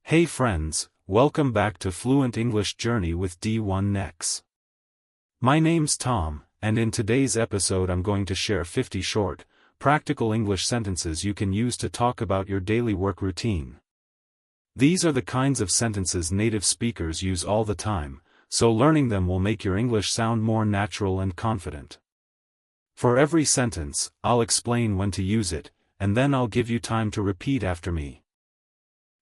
Hey friends, welcome back to Fluent English Journey with A1-A2. My name's Tom, and in today's episode I'm going to share 50 short, practical English sentences you can use to talk about your daily work routine. These are the kinds of sentences native speakers use all the time, so learning them will make your English sound more natural and confident. For every sentence, I'll explain when to use it, and then I'll give you time to repeat after me.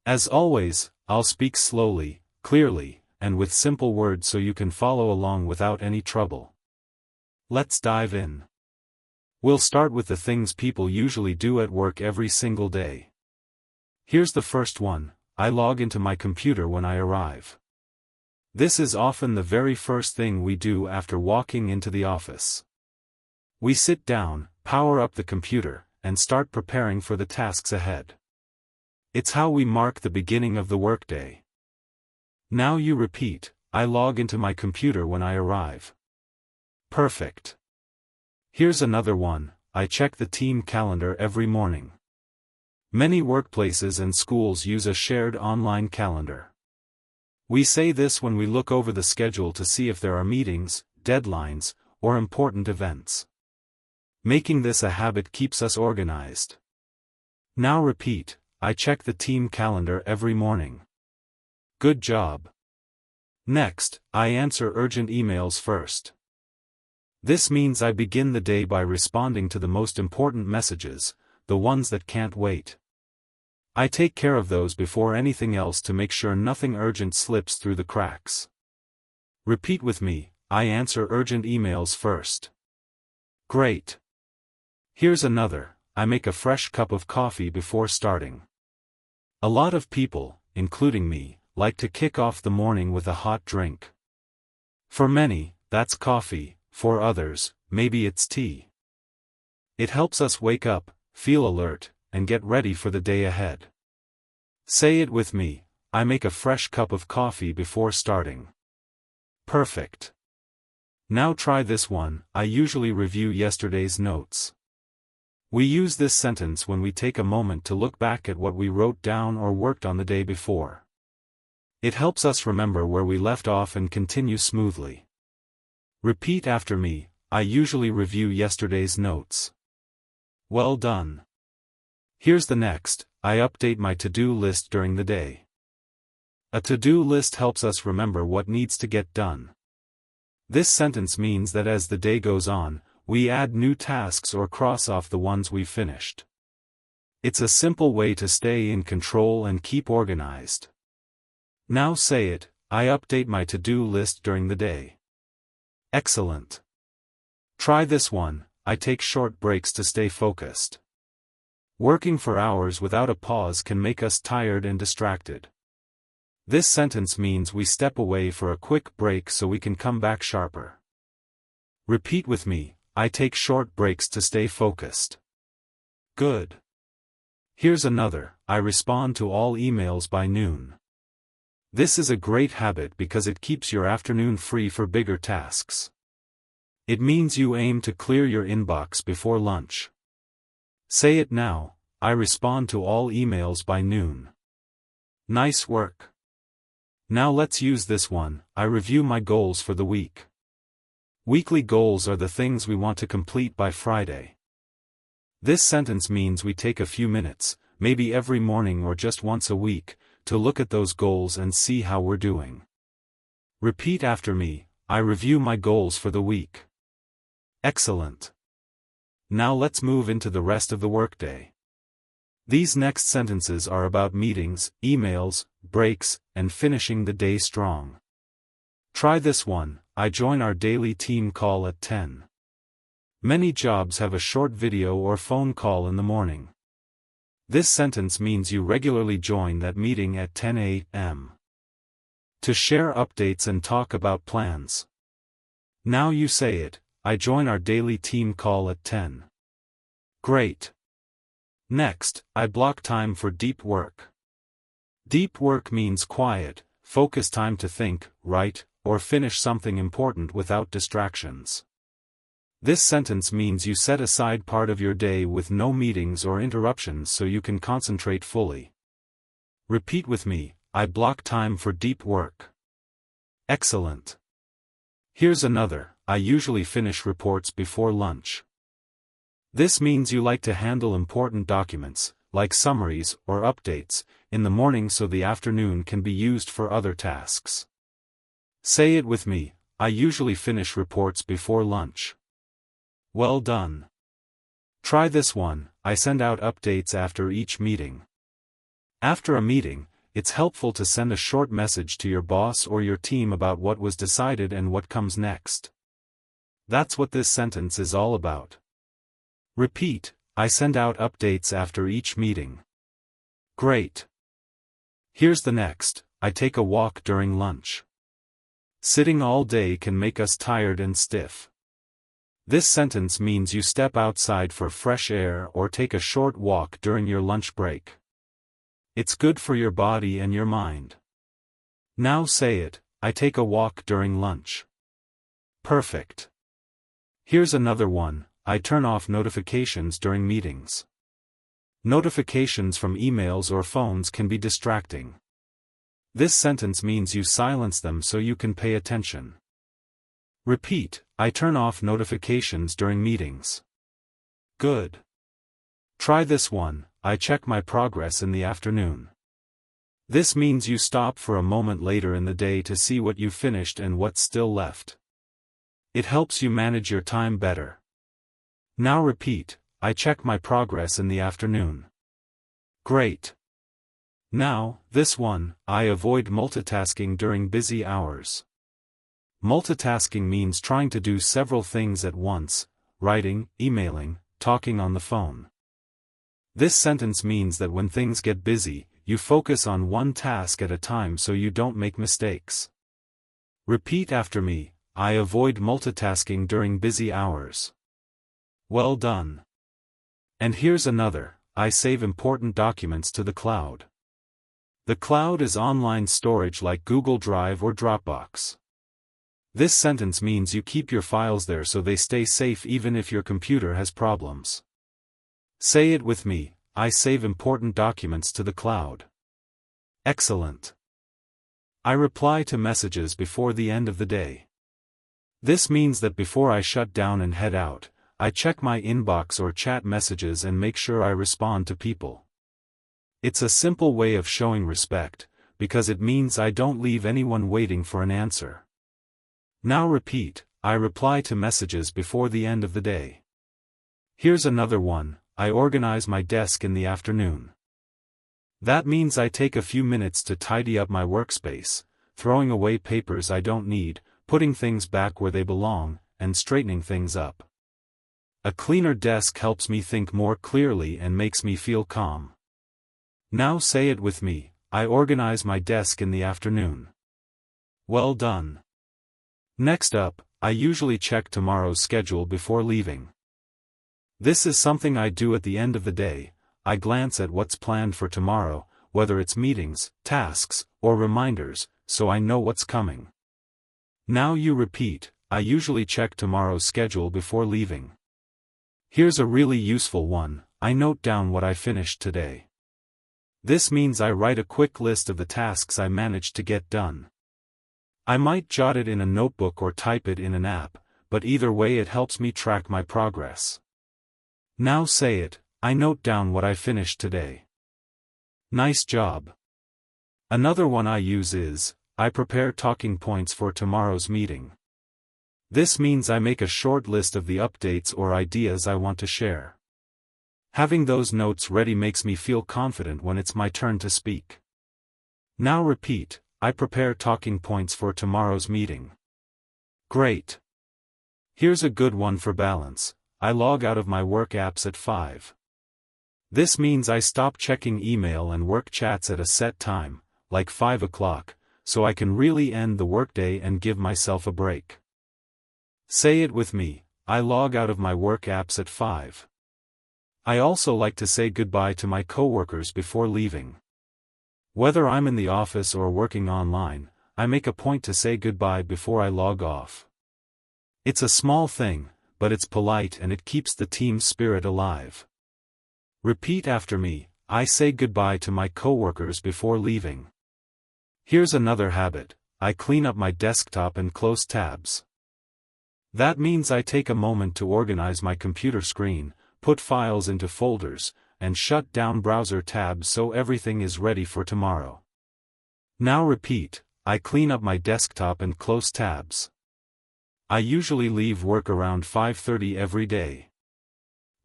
As always, I'll speak slowly, clearly, and with simple words so you can follow along without any trouble. Let's dive in. We'll start with the things people usually do at work every single day. Here's the first one: I log into my computer when I arrive. This is often the very first thing we do after walking into the office. We sit down, power up the computer, and start preparing for the tasks ahead. It's how we mark the beginning of the workday. Now you repeat, I log into my computer when I arrive. Perfect. Here's another one: I check the team calendar every morning. Many workplaces and schools use a shared online calendar. We say this when we look over the schedule to see if there are meetings, deadlines, or important events. Making this a habit keeps us organized. Now repeat, I check the team calendar every morning. Good job. Next, I answer urgent emails first. This means I begin the day by responding to the most important messages, the ones that can't wait. I take care of those before anything else to make sure nothing urgent slips through the cracks. Repeat with me, I answer urgent emails first. Great. Here's another: I make a fresh cup of coffee before starting. A lot of people, including me, like to kick off the morning with a hot drink. For many, that's coffee; for others, maybe it's tea. It helps us wake up, feel alert, and get ready for the day ahead. Say it with me, I make a fresh cup of coffee before starting. Perfect. Now try this one: I usually review yesterday's notes. We use this sentence when we take a moment to look back at what we wrote down or worked on the day before. It helps us remember where we left off and continue smoothly. Repeat after me, I usually review yesterday's notes. Well done. Here's the next: I update my to-do list during the day. A to-do list helps us remember what needs to get done. This sentence means that as the day goes on, we add new tasks or cross off the ones we've finished. It's a simple way to stay in control and keep organized. Now say it, I update my to-do list during the day. Excellent. Try this one: I take short breaks to stay focused. Working for hours without a pause can make us tired and distracted. This sentence means we step away for a quick break so we can come back sharper. Repeat with me, I take short breaks to stay focused. Good. Here's another: I respond to all emails by noon. This is a great habit because it keeps your afternoon free for bigger tasks. It means you aim to clear your inbox before lunch. Say it now, I respond to all emails by noon. Nice work. Now let's use this one: I review my goals for the week. Weekly goals are the things we want to complete by Friday. This sentence means we take a few minutes, maybe every morning or just once a week, to look at those goals and see how we're doing. Repeat after me, I review my goals for the week. Excellent. Now let's move into the rest of the workday. These next sentences are about meetings, emails, breaks, and finishing the day strong. Try this one: I join our daily team call at 10. Many jobs have a short video or phone call in the morning. This sentence means you regularly join that meeting at 10 a.m. to share updates and talk about plans. Now you say it, I join our daily team call at 10. Great. Next, I block time for deep work. Deep work means quiet, focused time to think, write, or finish something important without distractions. This sentence means you set aside part of your day with no meetings or interruptions so you can concentrate fully. Repeat with me, I block time for deep work. Excellent. Here's another, I usually finish reports before lunch. This means you like to handle important documents, like summaries or updates, in the morning so the afternoon can be used for other tasks. Say it with me, I usually finish reports before lunch. Well done. Try this one, I send out updates after each meeting. After a meeting, it's helpful to send a short message to your boss or your team about what was decided and what comes next. That's what this sentence is all about. Repeat, I send out updates after each meeting. Great. Here's the next, I take a walk during lunch. Sitting all day can make us tired and stiff. This sentence means you step outside for fresh air or take a short walk during your lunch break. It's good for your body and your mind. Now say it, I take a walk during lunch. Perfect. Here's another one, I turn off notifications during meetings. Notifications from emails or phones can be distracting. This sentence means you silence them so you can pay attention. Repeat, I turn off notifications during meetings. Good. Try this one, I check my progress in the afternoon. This means you stop for a moment later in the day to see what you finished and what's still left. It helps you manage your time better. Now repeat, I check my progress in the afternoon. Great. Now, this one, I avoid multitasking during busy hours. Multitasking means trying to do several things at once, writing, emailing, talking on the phone. This sentence means that when things get busy, you focus on one task at a time so you don't make mistakes. Repeat after me, I avoid multitasking during busy hours. Well done. And here's another, I save important documents to the cloud. The cloud is online storage like Google Drive or Dropbox. This sentence means you keep your files there so they stay safe even if your computer has problems. Say it with me, I save important documents to the cloud. Excellent. I reply to messages before the end of the day. This means that before I shut down and head out, I check my inbox or chat messages and make sure I respond to people. It's a simple way of showing respect, because it means I don't leave anyone waiting for an answer. Now repeat, I reply to messages before the end of the day. Here's another one, I organize my desk in the afternoon. That means I take a few minutes to tidy up my workspace, throwing away papers I don't need, putting things back where they belong, and straightening things up. A cleaner desk helps me think more clearly and makes me feel calm. Now say it with me, I organize my desk in the afternoon. Well done. Next up, I usually check tomorrow's schedule before leaving. This is something I do at the end of the day, I glance at what's planned for tomorrow, whether it's meetings, tasks, or reminders, so I know what's coming. Now you repeat, I usually check tomorrow's schedule before leaving. Here's a really useful one, I note down what I finished today. This means I write a quick list of the tasks I managed to get done. I might jot it in a notebook or type it in an app, but either way it helps me track my progress. Now say it, I note down what I finished today. Nice job. Another one I use is, I prepare talking points for tomorrow's meeting. This means I make a short list of the updates or ideas I want to share. Having those notes ready makes me feel confident when it's my turn to speak. Now repeat, I prepare talking points for tomorrow's meeting. Great. Here's a good one for balance, I log out of my work apps at 5. This means I stop checking email and work chats at a set time, like 5 o'clock, so I can really end the workday and give myself a break. Say it with me, I log out of my work apps at 5. I also like to say goodbye to my coworkers before leaving. Whether I'm in the office or working online, I make a point to say goodbye before I log off. It's a small thing, but it's polite and it keeps the team spirit alive. Repeat after me, I say goodbye to my coworkers before leaving. Here's another habit: I clean up my desktop and close tabs. That means I take a moment to organize my computer screen, put files into folders, and shut down browser tabs so everything is ready for tomorrow. Now repeat: I clean up my desktop and close tabs. I usually leave work around 5:30 every day.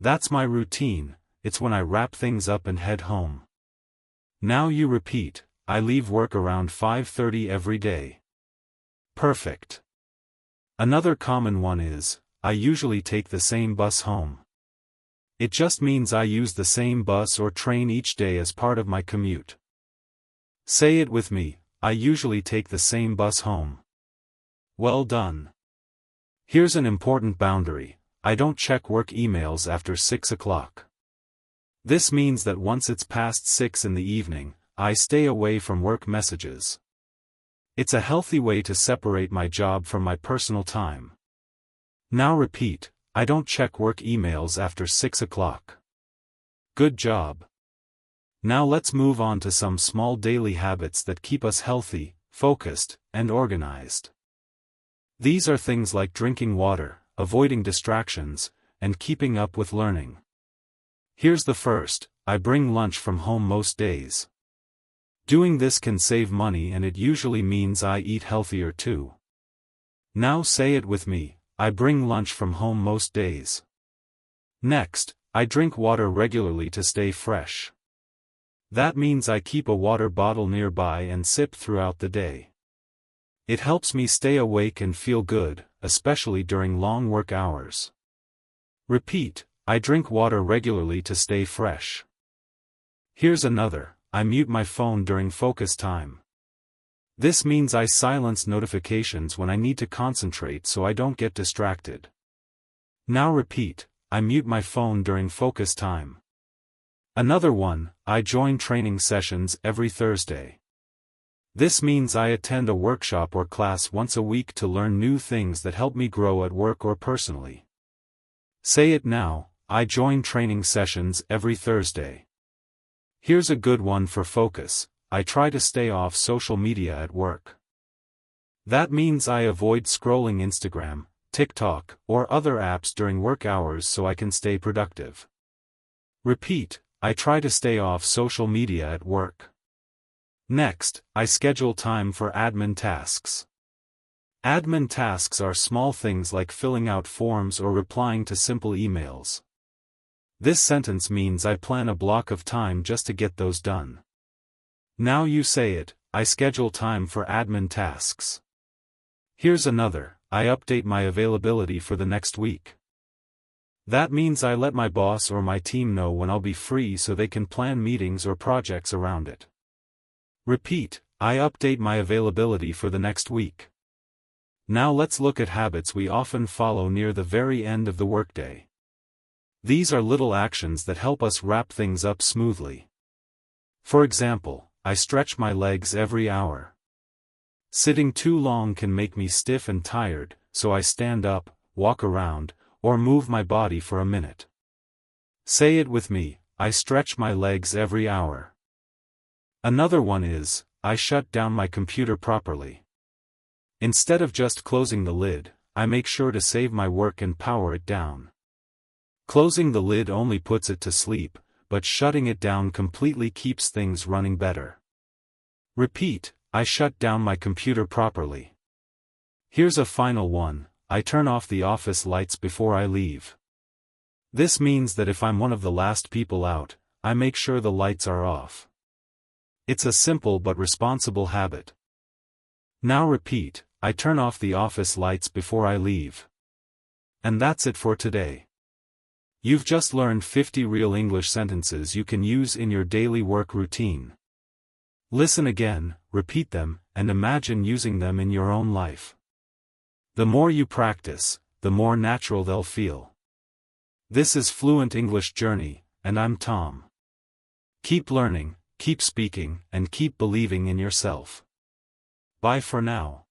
That's my routine. It's when I wrap things up and head home. Now you repeat: I leave work around 5:30 every day. Perfect. Another common one is, I usually take the same bus home. It just means I use the same bus or train each day as part of my commute. Say it with me: I usually take the same bus home. Well done. Here's an important boundary: I don't check work emails after 6 o'clock. This means that once it's past 6 in the evening, I stay away from work messages. It's a healthy way to separate my job from my personal time. Now repeat: I don't check work emails after 6 o'clock. Good job. Now let's move on to some small daily habits that keep us healthy, focused, and organized. These are things like drinking water, avoiding distractions, and keeping up with learning. Here's the first: I bring lunch from home most days. Doing this can save money and it usually means I eat healthier too. Now say it with me: I bring lunch from home most days. Next, I drink water regularly to stay fresh. That means I keep a water bottle nearby and sip throughout the day. It helps me stay awake and feel good, especially during long work hours. Repeat: I drink water regularly to stay fresh. Here's another: I mute my phone during focus time. This means I silence notifications when I need to concentrate so I don't get distracted. Now repeat: I mute my phone during focus time. Another one: I join training sessions every Thursday. This means I attend a workshop or class once a week to learn new things that help me grow at work or personally. Say it now: I join training sessions every Thursday. Here's a good one for focus: I try to stay off social media at work. That means I avoid scrolling Instagram, TikTok, or other apps during work hours so I can stay productive. Repeat: I try to stay off social media at work. Next, I schedule time for admin tasks. Admin tasks are small things like filling out forms or replying to simple emails. This sentence means I plan a block of time just to get those done. Now you say it: I schedule time for admin tasks. Here's another: I update my availability for the next week. That means I let my boss or my team know when I'll be free so they can plan meetings or projects around it. Repeat: I update my availability for the next week. Now let's look at habits we often follow near the very end of the workday. These are little actions that help us wrap things up smoothly. For example, I stretch my legs every hour. Sitting too long can make me stiff and tired, so I stand up, walk around, or move my body for a minute. Say it with me: I stretch my legs every hour. Another one is, I shut down my computer properly. Instead of just closing the lid, I make sure to save my work and power it down. Closing the lid only puts it to sleep, but shutting it down completely keeps things running better. Repeat: I shut down my computer properly. Here's a final one: I turn off the office lights before I leave. This means that if I'm one of the last people out, I make sure the lights are off. It's a simple but responsible habit. Now repeat: I turn off the office lights before I leave. And that's it for today. You've just learned 50 real English sentences you can use in your daily work routine. Listen again, repeat them, and imagine using them in your own life. The more you practice, the more natural they'll feel. This is Fluent English Journey, and I'm Tom. Keep learning, keep speaking, and keep believing in yourself. Bye for now.